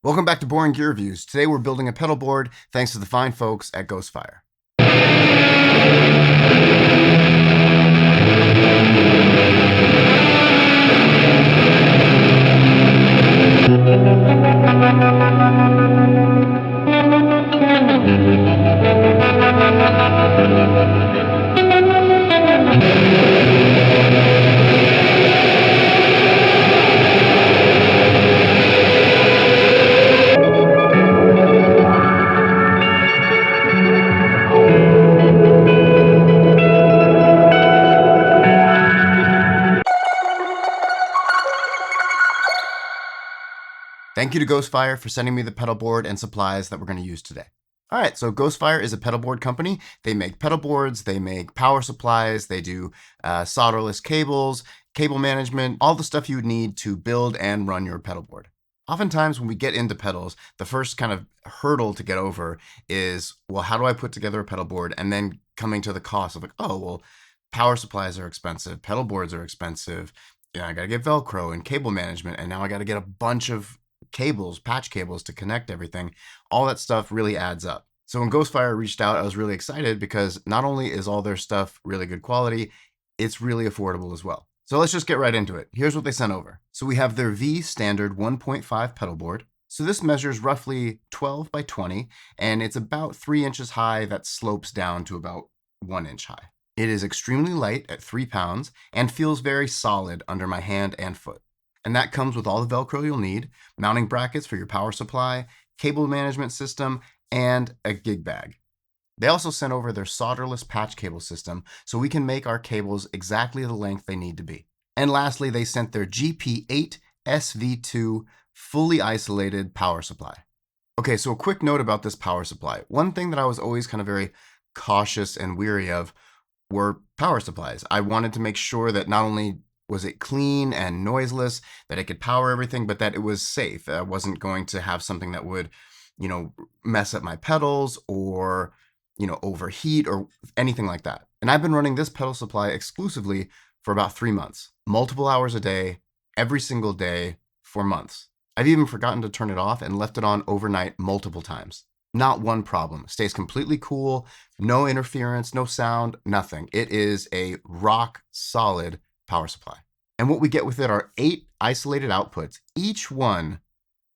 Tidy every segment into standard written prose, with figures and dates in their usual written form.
Welcome back to Boring Gear Reviews. Today we're building a pedal board thanks to the fine folks at Ghostfire. Thank you to Ghostfire for sending me the pedal board and supplies that we're going to use today. All right, so Ghostfire is a pedal board company. They make pedal boards, they make power supplies, they do solderless cables, cable management, all the stuff you would need to build and run your pedal board. Oftentimes when we get into pedals, the first kind of hurdle to get over is, well, how do I put together a pedal board? And then coming to the cost of like, oh, well, power supplies are expensive, pedal boards are expensive. I got to get Velcro and cable management, and now I got to get a bunch of cables, patch cables to connect everything. All that stuff really adds up. So when Ghostfire reached out, I was really excited because not only is all their stuff really good quality, it's really affordable as well. So let's just get right into it. Here's what they sent over. So we have their V standard 1.5 pedal board. So this measures roughly 12 by 20, and it's about 3 inches high that slopes down to about 1 inch high. It is extremely light at 3 pounds and feels very solid under my hand and foot. And that comes with all the Velcro you'll need, mounting brackets for your power supply, cable management system, and a gig bag. They also sent over their solderless patch cable system so we can make our cables exactly the length they need to be. And lastly, they sent their GP8 SV2 fully isolated power supply. Okay, so a quick note about this power supply. One thing that I was always kind of very cautious and weary of were power supplies. I wanted to make sure that not only was it clean and noiseless, that it could power everything, but that it was safe. I wasn't going to have something that would, mess up my pedals or, overheat or anything like that. And I've been running this pedal supply exclusively for about 3 months, multiple hours a day, every single day for months. I've even forgotten to turn it off and left it on overnight multiple times. Not one problem. It stays completely cool, no interference, no sound, nothing. It is a rock solid power supply. And what we get with it are 8 isolated outputs, each one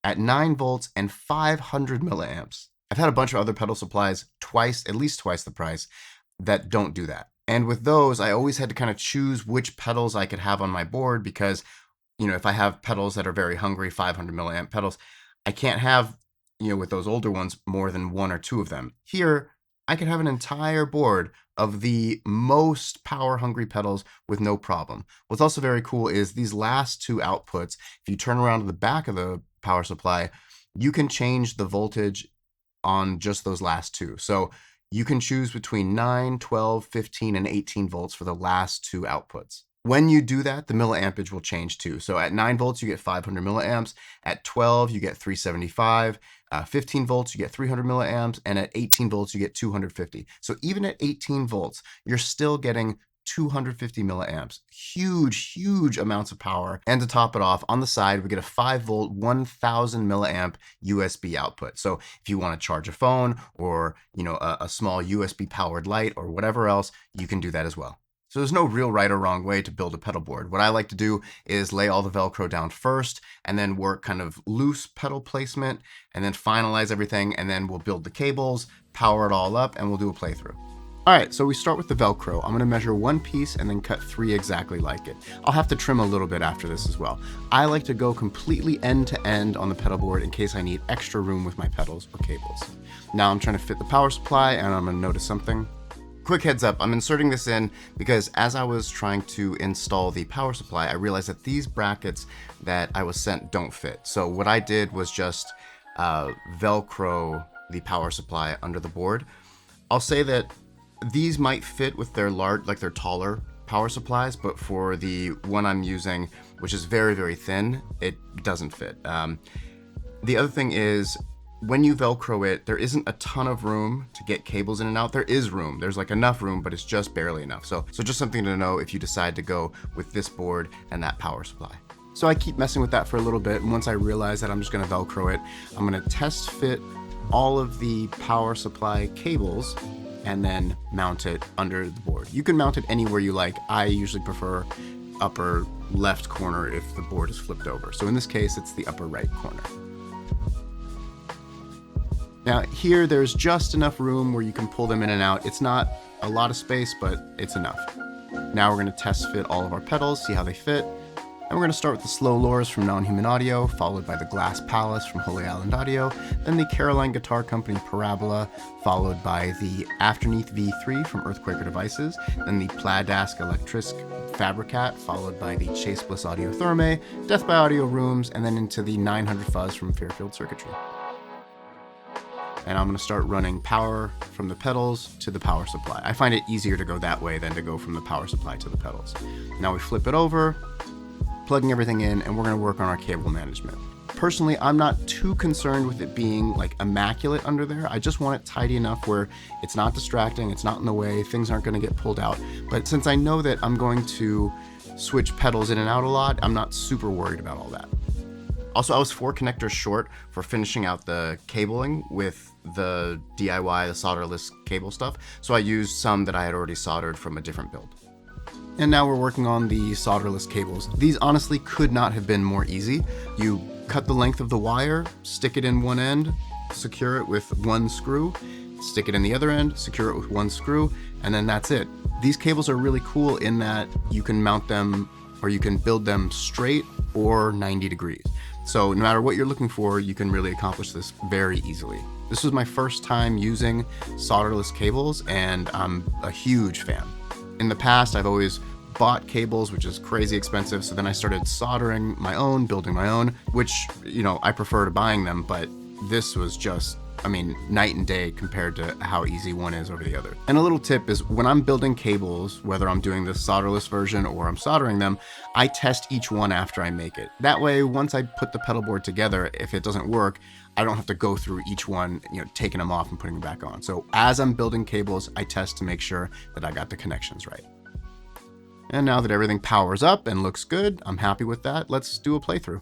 at 9 volts and 500 milliamps. I've had a bunch of other pedal supplies at least twice the price, that don't do that. And with those, I always had to kind of choose which pedals I could have on my board because, if I have pedals that are very hungry, 500 milliamp pedals, I can't have, with those older ones, more than 1 or 2 of them. Here, I could have an entire board of the most power hungry pedals with no problem. What's also very cool is these last 2 outputs. If you turn around to the back of the power supply, you can change the voltage on just those last 2. So you can choose between 9, 12, 15, and 18 volts for the last 2 outputs. When you do that, the milliampage will change too. So at 9 volts, you get 500 milliamps. At 12, you get 375. 15 volts, you get 300 milliamps. And at 18 volts, you get 250. So even at 18 volts, you're still getting 250 milliamps. Huge, huge amounts of power. And to top it off, on the side, we get a 5 volt, 1000 milliamp USB output. So if you want to charge a phone or, a small USB powered light or whatever else, you can do that as well. So there's no real right or wrong way to build a pedal board. What I like to do is lay all the Velcro down first and then work kind of loose pedal placement and then finalize everything, and then we'll build the cables, power it all up, and we'll do a playthrough. All right, so we start with the Velcro. I'm gonna measure 1 piece and then cut 3 exactly like it. I'll have to trim a little bit after this as well. I like to go completely end to end on the pedal board in case I need extra room with my pedals or cables. Now I'm trying to fit the power supply, and I'm gonna notice something. Quick heads up, I'm inserting this in because as I was trying to install the power supply, I realized that these brackets that I was sent don't fit. So what I did was just Velcro the power supply under the board. I'll say that these might fit with their their taller power supplies, but for the one I'm using, which is very, very thin, it doesn't fit. The other thing is, when you Velcro it, there isn't a ton of room to get cables in and out. There is room. There's enough room, but it's just barely enough. So just something to know if you decide to go with this board and that power supply. So I keep messing with that for a little bit, and once I realize that I'm just gonna Velcro it, I'm gonna test fit all of the power supply cables and then mount it under the board. You can mount it anywhere you like. I usually prefer upper left corner if the board is flipped over. So in this case, it's the upper right corner. Now here, there's just enough room where you can pull them in and out. It's not a lot of space, but it's enough. Now we're gonna test fit all of our pedals, see how they fit. And we're going to start with the Slow Lures from Non-Human Audio, followed by the Glass Palace from Holy Island Audio, then the Caroline Guitar Company Parabola, followed by the Afterneath V3 from Earthquaker Devices, then the Pladask Elektrisk Fabrikat, followed by the Chase Bliss Audio Thermae, Death by Audio Rooms, and then into the 900 Fuzz from Fairfield Circuitry. And I'm going to start running power from the pedals to the power supply. I find it easier to go that way than to go from the power supply to the pedals. Now we flip it over, plugging everything in, and we're gonna work on our cable management. Personally, I'm not too concerned with it being like immaculate under there. I just want it tidy enough where it's not distracting, it's not in the way, things aren't gonna get pulled out. But since I know that I'm going to switch pedals in and out a lot, I'm not super worried about all that. Also, I was 4 connectors short for finishing out the cabling with the DIY, the solderless cable stuff. So I used some that I had already soldered from a different build. And now we're working on the solderless cables. These honestly could not have been more easy. You cut the length of the wire, stick it in one end, secure it with one screw, stick it in the other end, secure it with one screw, and then that's it. These cables are really cool in that you can mount them, or you can build them straight or 90 degrees. So no matter what you're looking for, you can really accomplish this very easily. This was my first time using solderless cables, and I'm a huge fan. In the past, I've always bought cables, which is crazy expensive. So then I started soldering my own, building my own, which, you know, I prefer to buying them, but this was just, I mean, night and day compared to how easy one is over the other. And a little tip is when I'm building cables, whether I'm doing the solderless version or I'm soldering them, I test each one after I make it. That way, once I put the pedal board together, if it doesn't work, I don't have to go through each one, you know, taking them off and putting them back on. So as I'm building cables, I test to make sure that I got the connections right. And now that everything powers up and looks good, I'm happy with that. Let's do a playthrough.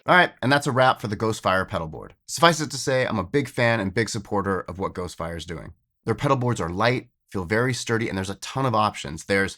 All right, and that's a wrap for the Ghostfire pedalboard. Suffice it to say, I'm a big fan and big supporter of what Ghostfire is doing. Their pedalboards are light, feel very sturdy, and there's a ton of options. There's,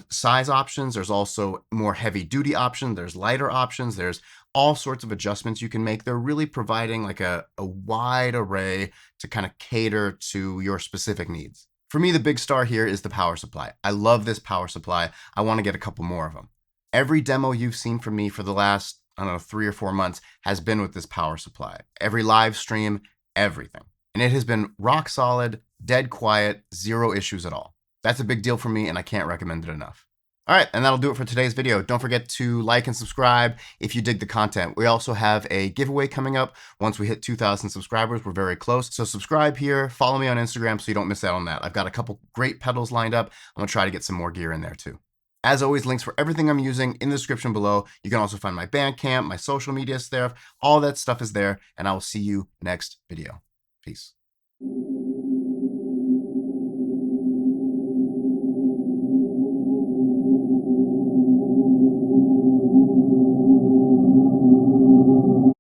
size options. There's also more heavy duty options. There's lighter options. There's all sorts of adjustments you can make. They're really providing like a wide array to kind of cater to your specific needs. For me, the big star here is the power supply. I love this power supply. I want to get a couple more of them. Every demo you've seen from me for the last, 3 or 4 months has been with this power supply. Every live stream, everything. And it has been rock solid, dead quiet, zero issues at all. That's a big deal for me, and I can't recommend it enough. All right, and that'll do it for today's video. Don't forget to like and subscribe if you dig the content. We also have a giveaway coming up once we hit 2,000 subscribers. We're very close. So subscribe here, follow me on Instagram so you don't miss out on that. I've got a couple great pedals lined up. I'm gonna try to get some more gear in there too. As always, links for everything I'm using in the description below. You can also find my Bandcamp, my social media stuff. All that stuff is there, and I will see you next video. Peace.